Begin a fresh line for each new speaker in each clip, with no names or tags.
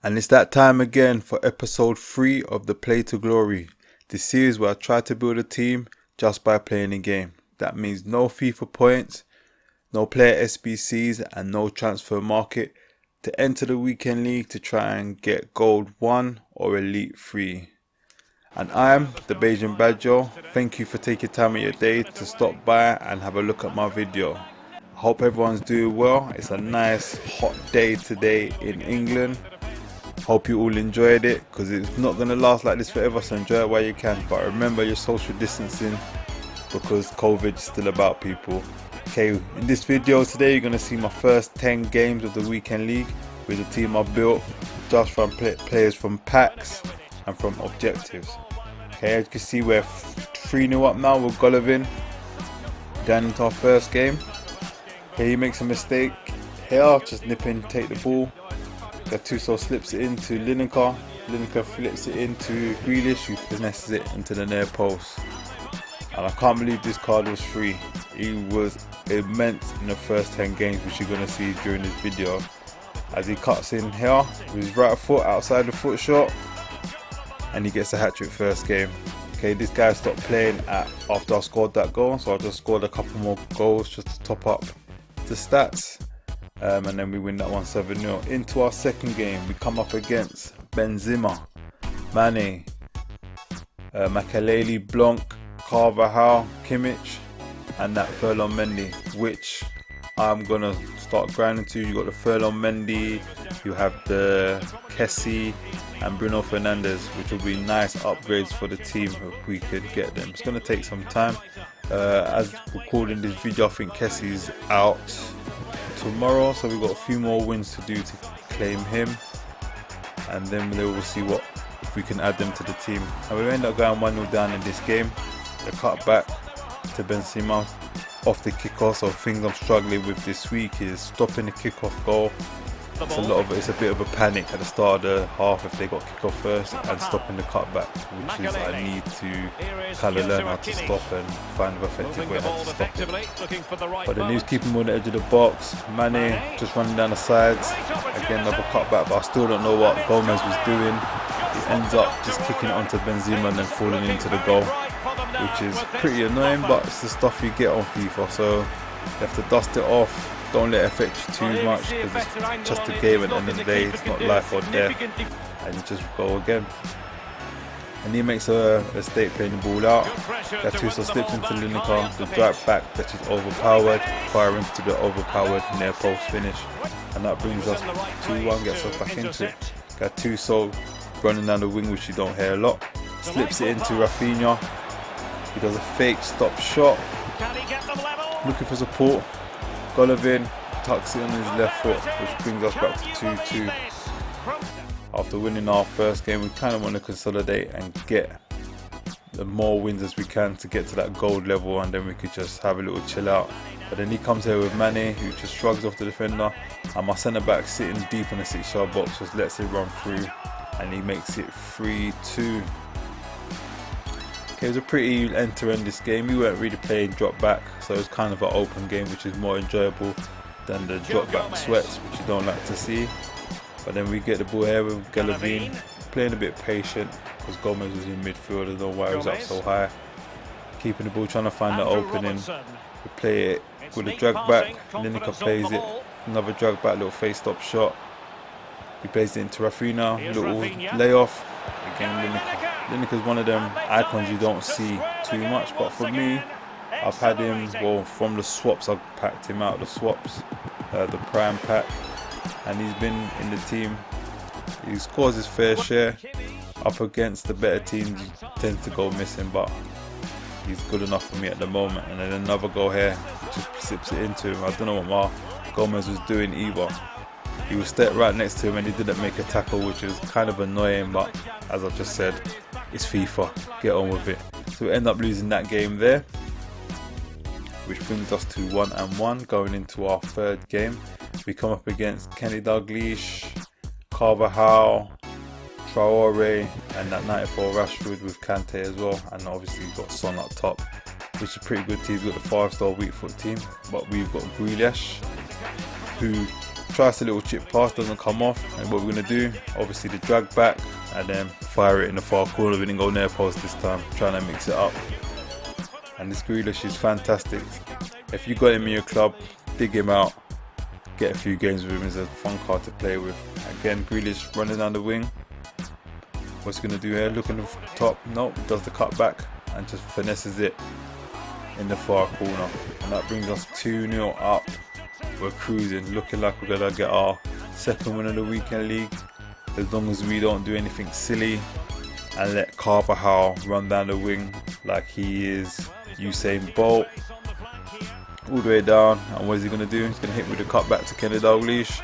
And it's that time again for episode 3 of the Play to Glory, the series where I try to build a team just by playing a game. That means no FIFA points, no player SBCs and no transfer market to enter the weekend league to try and get gold 1 or elite 3. And I'm the Bajan Badger. Thank you for taking time of your day to stop by and have a look at my video. I hope everyone's doing well. It's a nice hot day today in England. Hope you all enjoyed it, because it's not going to last like this forever, so enjoy it while you can. But remember your social distancing, because COVID is still about, people. Okay, in this video today you're going to see my first 10 games of the weekend league with the team I built just from players from packs and from objectives. Okay, as you can see we're 3-0 up now with Golovin going into our first game. Okay, he makes a mistake here, just nip in, take the ball. Gattuso slips it into Lineker. Lineker flips it into Grealish, who finesses it into the near post. And I can't believe this card was free. He was immense in the first 10 games, which you're going to see during this video. As he cuts in here with his right foot outside the foot shot, and he gets a hat-trick first game. Okay, this guy stopped playing after I scored that goal, so I just scored a couple more goals just to top up the stats. And then we win that one 7-0. Into our second game, we come up against Benzema, Mane, Makelele, Blanc, Carvajal, Kimmich, and that Ferland Mendy, which I'm gonna start grinding to. You got the Ferland Mendy, you have the Kessie and Bruno Fernandes, which will be nice upgrades for the team if we could get them. It's gonna take some time. As recording this video, I think Kessie's out tomorrow, so we've got a few more wins to do to claim him, and then we'll see what if we can add them to the team. And we end up going 1-0 down in this game. The cut back to Benzema off the kickoff. So things I'm struggling with this week is stopping the kickoff goal. It's a bit of a panic at the start of the half if they got kickoff first, and stopping the cutback, which is I need to kind of learn how to stop and find an effective way how to stop it. But then he was keeping him on the edge of the box. Mane just running down the sides. Again, another cutback, but I still don't know what Gomez was doing. He ends up just kicking it onto Benzema and then falling into the goal, which is pretty annoying, but it's the stuff you get on FIFA, so you have to dust it off. Don't let it affect you too much, because it's just a game at the end of the day. It's not life or death, and you just go again. And he makes a mistake playing the ball out. Gattuso slips into Lineker, the drag back that is overpowered, firing to the overpowered near post finish, and that brings us 2-1, gets us back into it. Gattuso running down the wing, which you don't hear a lot, slips it into Rafinha. He does a fake stop shot, looking for support. Golovin tucks it on his left foot, which brings us back to 2-2. After winning our first game, we kind of want to consolidate and get the more wins as we can to get to that gold level, and then we could just have a little chill out. But then he comes here with Mane, who just shrugs off the defender, and my centre back sitting deep in the 6-yard box just lets it run through, and he makes it 3-2. Okay, it was a pretty end to end this game. We weren't really playing drop back, so it was kind of an open game, which is more enjoyable than the drop back sweats, which you don't like to see. But then we get the ball here with Golovin, playing a bit patient because Gomez was in midfield. I don't know why he was up so high. Keeping the ball, trying to find the opening. We play it with a drag back. Lineker plays it, another drag back, little face stop shot. He plays it into Rafinha, little layoff. Again, Lineker's one of them icons you don't see too much, but for me, I've had him, well, from the swaps, I've packed him out the swaps, the prime pack, and he's been in the team. He scores his fair share. Up against the better teams, he tends to go missing, but he's good enough for me at the moment. And then another goal here, just slips it into him. I don't know what Gomez was doing either. He was stepped right next to him and he didn't make a tackle, which is kind of annoying, but as I just said, it's FIFA, get on with it. So we end up losing that game there, which brings us to 1-1 going into our third game. We come up against Kenny Dalglish, Carvajal, Traore, and that 94 Rashford with Kante as well, and obviously you've got Son up top, which is a pretty good team. We've got the 5-star weak foot team, but we've got Grealish, who tries a little chip pass, doesn't come off, and what we're going to do, obviously the drag back and then fire it in the far corner. We didn't go near post this time, trying to mix it up. And this Grealish is fantastic. If you got him in your club, dig him out, get a few games with him. He's a fun card to play with. Again, Grealish running down the wing. What's he going to do here? Looking at the top, nope, does the cut back and just finesses it in the far corner. And that brings us 2-0 up. We're cruising, looking like we're going to get our second win of the weekend league, as long as we don't do anything silly and let Carvajal run down the wing like he is Usain Bolt all the way down. And what is he going to do? He's going to hit with the cutback to Kenny Dalglish.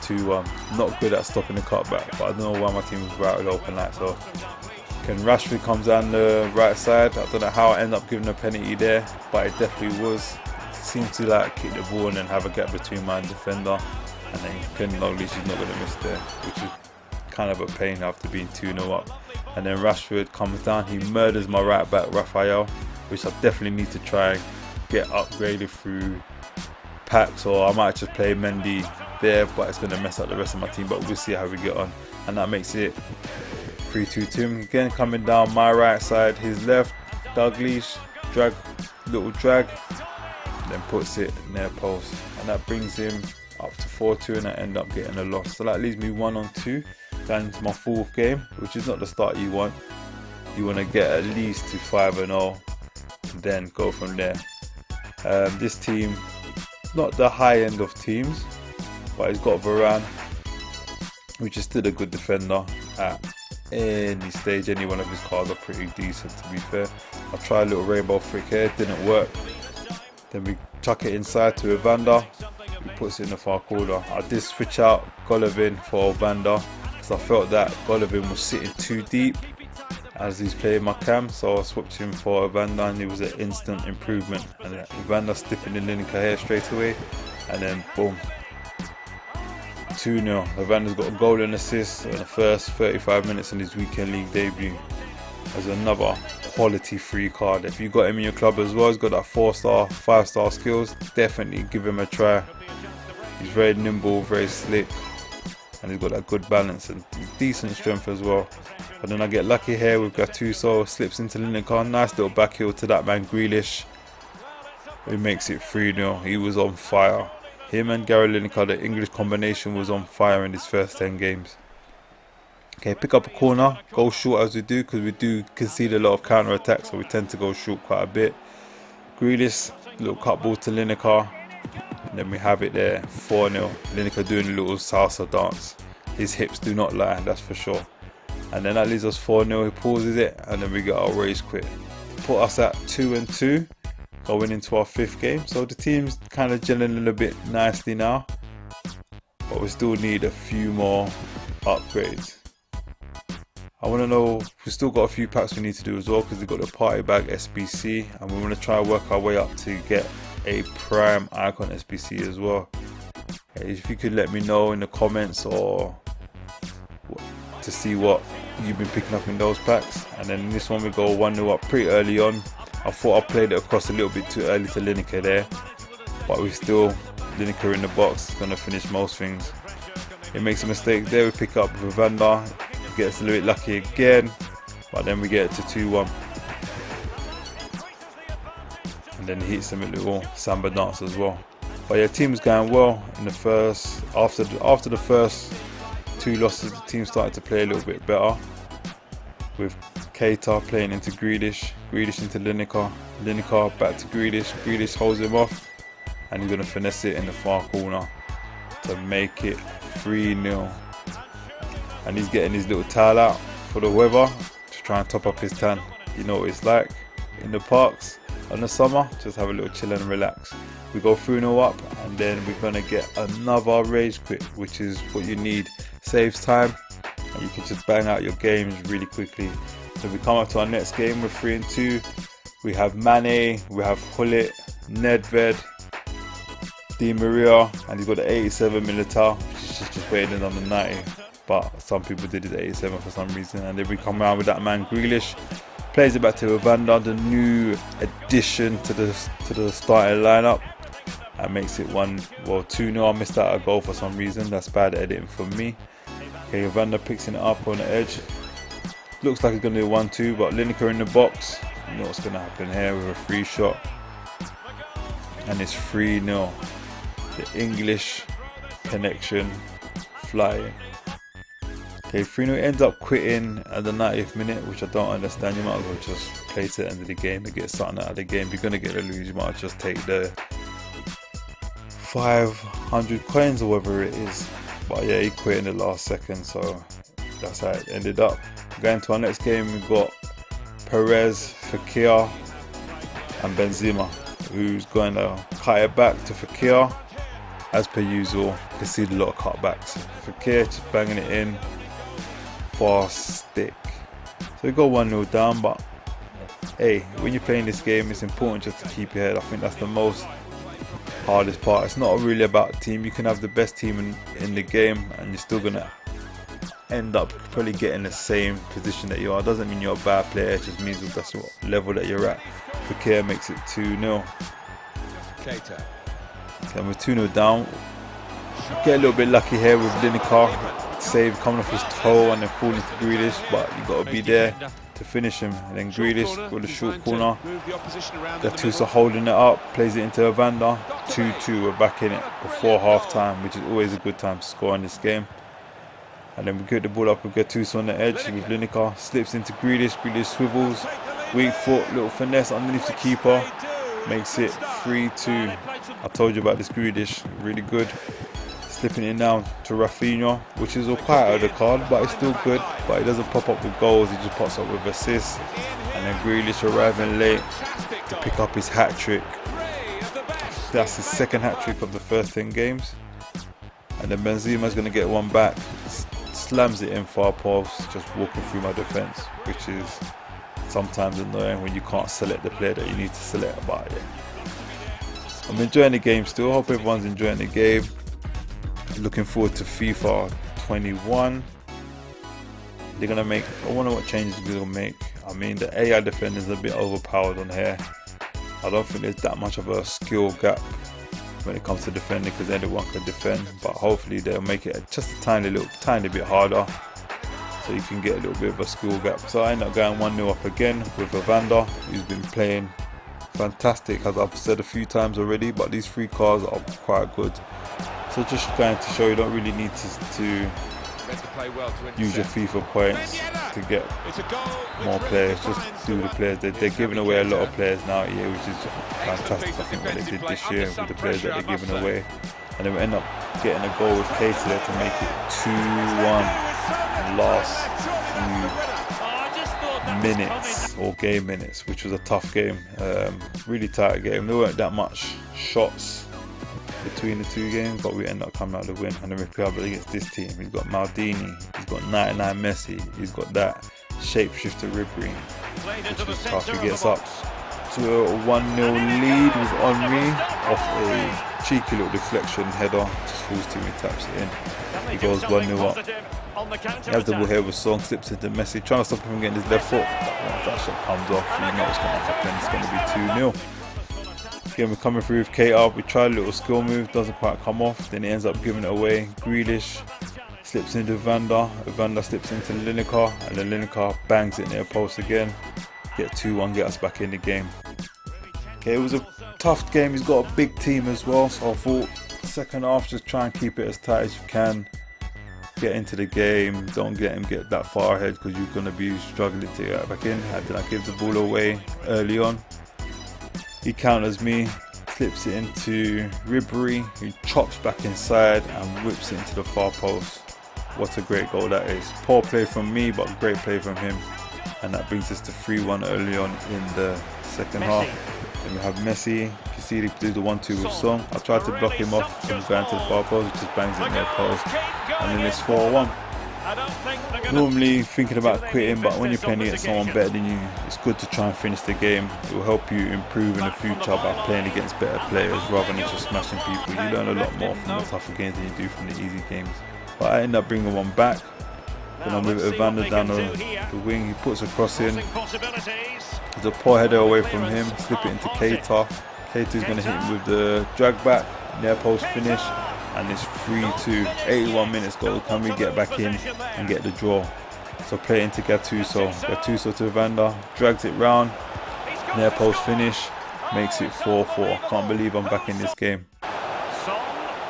2-1. Not good at stopping the cutback, but I don't know why my team was routed open like so. Ken Rashford comes down the right side. I don't know how I end up giving a penalty there, but it definitely was. Seemed to like kick the ball and then have a gap between my defender, and then Ken Dalglish is not going to miss there, which is kind of a pain after being 2-0 up. And then Rashford comes down, he murders my right back Raphael, which I definitely need to try and get upgraded through packs, or I might just play Mendy there, but it's going to mess up the rest of my team, but we'll see how we get on. And that makes it 3-2 to him. Again, coming down my right side, his left, Dalglish, little drag, then puts it near post, and that brings him up to 4-2, and I end up getting a loss. So that leaves me 1-2 going into my fourth game, which is not the start you want. You want to get at least to 5-0 and then go from there. This team, not the high end of teams, but he's got Varane, which is still a good defender at any stage. Any one of his cards are pretty decent, to be fair. I tried a little rainbow flick here, didn't work. Then we chuck it inside to Evander, he puts it in the far corner. I did switch out Golovin for Evander because I felt that Golovin was sitting too deep as he's playing my cam, so I swapped him for Evander and it was an instant improvement. And Evander slipping in Lineker here straight away, and then boom, 2-0. Evander's got a goal and assist in the first 35 minutes in his weekend league debut. There's another quality free card. If you got him in your club as well, he's got that 4-star, 5-star skills, definitely give him a try. He's very nimble, very slick, and he's got that good balance and decent strength as well. But then I get lucky here with Gattuso, slips into Lineker, nice little back heel to that man Grealish. It makes it 3-0. He was on fire. Him and Gary Lineker, the English combination, was on fire in his first 10 games. Okay, pick up a corner, go short as we do, because we do concede a lot of counter attacks, so we tend to go short quite a bit. Grealish, little cut ball to Lineker, and then we have it there, 4-0. Lineker doing a little salsa dance. His hips do not lie, that's for sure. And then that leaves us 4-0, he pauses it, and then we get our race quit. Put us at 2-2, going into our 5th game. So the team's kind of gelling a little bit nicely now, but we still need a few more upgrades. I want to know, we've still got a few packs we need to do as well, because we've got the party bag SBC, and we want to try and work our way up to get a prime icon SBC as well. Okay, if you could let me know in the comments or to see what you've been picking up in those packs. And then in this one we go 1-0 up pretty early on. I thought I played it across a little bit too early to Lineker there, but we still, Lineker in the box is going to finish most things. He makes a mistake there, we pick up with Evander. Gets a little bit lucky again, but then we get it to 2-1, and then he hits him a little samba dance as well. But yeah, team's going well in the first. After the first 2 losses, the team started to play a little bit better, with Keita playing into Grealish, Grealish into Lineker, Lineker back to Grealish, Grealish holds him off, and he's going to finesse it in the far corner to make it 3-0. And he's getting his little towel out for the weather to try and top up his tan. You know what it's like in the parks in the summer, just have a little chill and relax. We go 3-0 up, and then we're going to get another rage quit, which is what you need. Saves time, and you can just bang out your games really quickly. So we come up to our next game, we're 3-2. We have Mane, we have Hullet, Nedved, Di Maria, and he's got the 87 Militao, which is just waiting on the 90. But some people did his 87 for some reason. And then we come around with that man Grealish, plays it back to Evander, the new addition to the starting lineup, and makes it 2-0. I missed out a goal for some reason. That's bad editing for me. Okay, Evander picks it up on the edge. Looks like it's going to do 1-2, but Lineker in the box. You know what's going to happen here with a free shot. And it's 3-0. The English connection flying. Okay, 3-0 ends up quitting at the 90th minute, which I don't understand. You might as well just play to the end of the game and get something out of the game. If you're going to get a lose, you might just take the 500 coins or whatever it is. But yeah, he quit in the last second, so that's how it ended up. Going to our next game, we've got Perez, Fekir and Benzema, who's going to cut it back to Fekir. As per usual, you can see a lot of cutbacks. Fekir just banging it in. Fast stick. So we got 1-0 down, but hey, when you're playing this game, it's important just to keep your head. I think that's the most hardest part. It's not really about team. You can have the best team in the game and you're still going to end up probably getting the same position that you are. It doesn't mean you're a bad player, it just means that's what level that you're at. Fekir makes it 2-0. Okay, we're 2-0 down. Get a little bit lucky here with Lineker. Save coming off his toe and then falling to Grealish, but you got to be there to finish him. And then Grealish with a short corner. Gattuso holding it up, plays it into Evander. 2-2, we're back in it before half time, which is always a good time to score in this game. And then we get the ball up with Gattuso on the edge with Lineker. Slips into Grealish, Grealish swivels. Weak foot, little finesse underneath the keeper. Makes it 3-2. I told you about this Grealish, really good. Slipping it down to Rafinha, which is all quite out of the card, but it's still good. But he doesn't pop up with goals, he just pops up with assists. And then Grealish arriving late to pick up his hat-trick. That's his second hat-trick of the first 10 games. And then Benzema's going to get one back. Slams it in far post, just walking through my defence, which is sometimes annoying when you can't select the player that you need to select. But yeah, I'm enjoying the game still. Hope everyone's enjoying the game. Looking forward to FIFA 21. They're gonna make, I wonder what changes they're gonna make. I mean, the AI defenders are a bit overpowered on here. I don't think there's that much of a skill gap when it comes to defending, because anyone can defend, but hopefully they'll make it just a tiny bit harder so you can get a little bit of a skill gap. So I end up going 1-0 up again with Evander, who's been playing fantastic, as I've said a few times already, but these 3 cards are quite good. So just going to show you don't really need to use your FIFA points to get more players. Just do the players. They're giving away a lot of players now here, which is fantastic. I think what they did this year with the players that they're giving away. And then we end up getting a goal with Casey there to make it 2-1 last few minutes, or game minutes, which was a tough game. Really tight game. There weren't that much shots between the 2 games, but we end up coming out the win. And then we play against this team. He's got Maldini, he's got 99 Messi, he's got that shapeshifter Ribery, which is tough. He gets up to a 1-0 lead with Henry off a cheeky little deflection header, just falls to me, taps it in. He goes 1-0 up. He has the ball here with Song, slips into Messi, trying to stop him from getting his left foot. Once that shot comes off, you know what's going to happen. It's going to be 2-0. Again, we're coming through with KR. We try a little skill move, doesn't quite come off. Then he ends up giving it away. Grealish slips into Evander. Evander slips into Lineker, and then Lineker bangs it near post again. Get 2-1, get us back in the game. Okay, it was a tough game. He's got a big team as well, so I thought second half just try and keep it as tight as you can. Get into the game. Don't get him get that far ahead, because you're going to be struggling to get back in. And then I give the ball away early on. He counters me, slips it into Ribery, who chops back inside and whips it into the far post. What a great goal that is. Poor play from me, but great play from him. And that brings us to 3-1 early on in the second half. Then we have Messi. You can see he did the 1-2 with Song. I tried to block him off from going to the far post, he just bangs it near post. And then it's 4-1. Normally thinking about quitting, but when you're playing against someone better than you, it's good to try and finish the game. It will help you improve in the future by playing against better players rather than just smashing people. You learn a lot more from the tougher games than you do from the easy games. But I end up bringing one back. Then I move Evander down the wing. He puts a cross in. There's a poor header away from him. Slip it into Keita. Keita's going to hit him with the drag back, near post finish, and it's 3-2. 81 minutes goal. Can we get back in and get the draw? So play it into Gattuso. Gattuso to Evander, drags it round, near post finish, makes it 4-4. Can't believe I'm back in this game.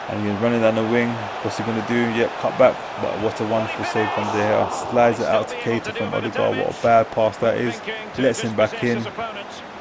And he's running down the wing. What's he going to do? Yep, cut back. But what a wonderful save from De Gea. Slides it out to Keita from Odegaard. What a bad pass that is. Lets him back in.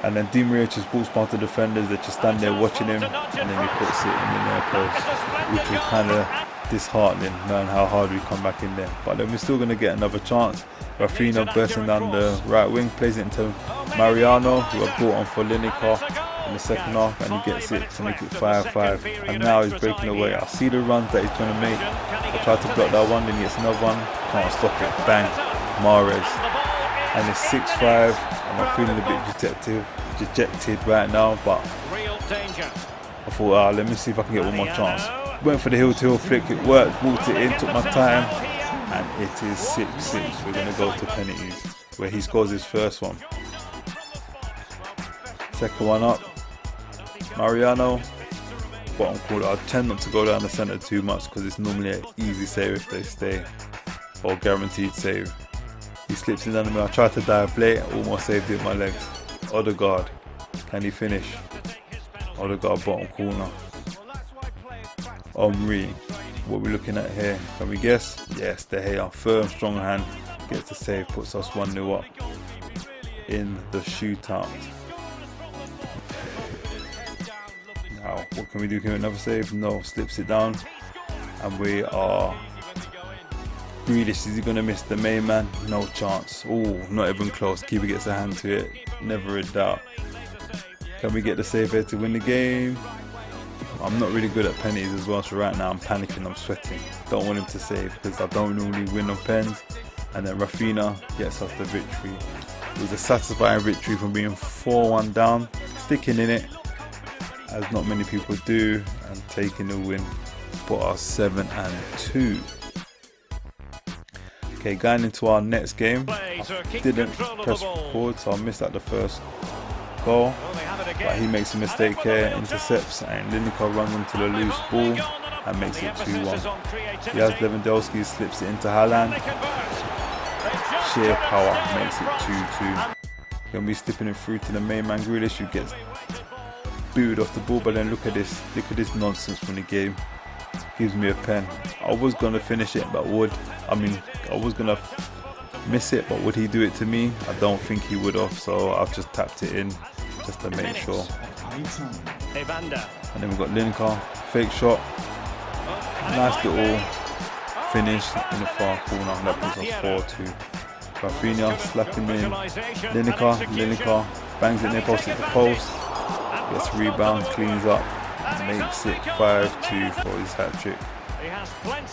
And then Di Maria just balls past the defenders. They just stand there watching him. And then he puts it in the near post. Which was kind of disheartening, knowing how hard we come back in there. But then we're still going to get another chance. Rafinha bursting down the right wing. Plays it into Mariano, who got brought on for Lineker in the second half, and he gets it to make it 5-5. And now he's breaking away. I see the runs that he's going to make. I tried to block that one, then he gets another one. Can't stop it. Bang. Mahrez. And it's 6-5. And I'm feeling a bit dejected right now, but I thought, let me see if I can get one more chance. Went for the heel-to-heel flick. It worked. Walked it in. Took my time. And it is 6-6. We're going to go to penalties, where he scores his first one. Second one up. Mariano, bottom corner. I tend not to go down the centre too much because it's normally an easy save if they stay, or guaranteed save. He slips in down the middle. I tried to dive late, almost saved it with my legs. Odegaard, can he finish? Odegaard, bottom corner. Omri, what are we looking at here? Can we guess? Yes, De Gea, firm, strong hand, gets the save, puts us 1-0 up in the shootout. Now, what can we do? Can we another save? No, slips it down, and we are. Grealish, is he going to miss the main man? No chance. Oh, not even close. Keeper gets a hand to it. Never a doubt. Can we get the save here to win the game? I'm not really good at penalties as well, so right now I'm panicking, I'm sweating. Don't want him to save because I don't normally win on pens. And then Rafinha gets us the victory. It was a satisfying victory from being 4-1 down, sticking in it, as not many people do, and taking the win. Put us 7-2. Okay, going into our next game, I didn't press record, so I missed out the first goal. But he makes a mistake here, intercepts, and Lineker runs into the loose ball and makes it 2-1. He has Lewandowski, slips it into Haaland. Sheer power makes it 2-2. Going to be slipping it through to the main man Grealish, who gets booed off the ball. But then look at this nonsense from the game. Gives me a pen. I was going to finish it, but I was going to miss it, but would he do it to me? I don't think he would have, so I've just tapped it in just to make sure. And then we've got Lineker, fake shot, nice little finish in the far corner, that puts us 4-2. Rafinha slapping in, Lineker bangs it near post at the post, gets rebound, cleans up, makes it 5-2 for his hat trick.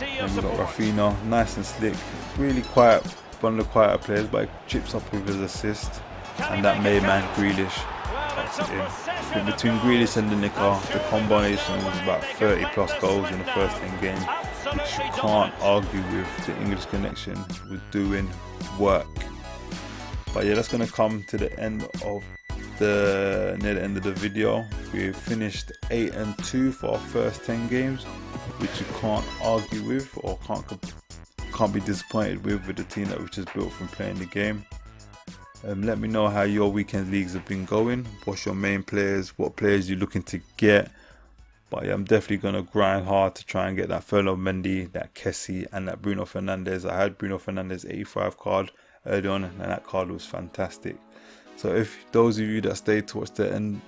And we've got Rafinha, nice and slick, really quiet, one of the quieter players, but he chips up with his assist. And that main man Grealish tucks it in. But between Grealish and Lineker, the combination was about 30 plus goals in the first 10 games, which you can't argue with. The English connection with doing work. But yeah, that's going to come to the end of near the end of the video. We finished 8-2 for our first 10 games, which you can't argue with or can't be disappointed with the team that we just built from playing the game. Let me know how your weekend leagues have been going. What's your main players? What players you're looking to get? But yeah, I'm definitely going to grind hard to try and get that Ferland Mendy, that Kessie, and that Bruno Fernandes. I had Bruno Fernandes 85 card early on, and that card was fantastic. So if those of you that stayed towards the end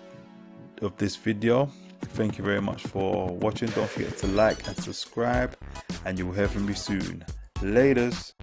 of this video, thank you very much for watching. Don't forget to like and subscribe, and you will hear from me soon. Laters.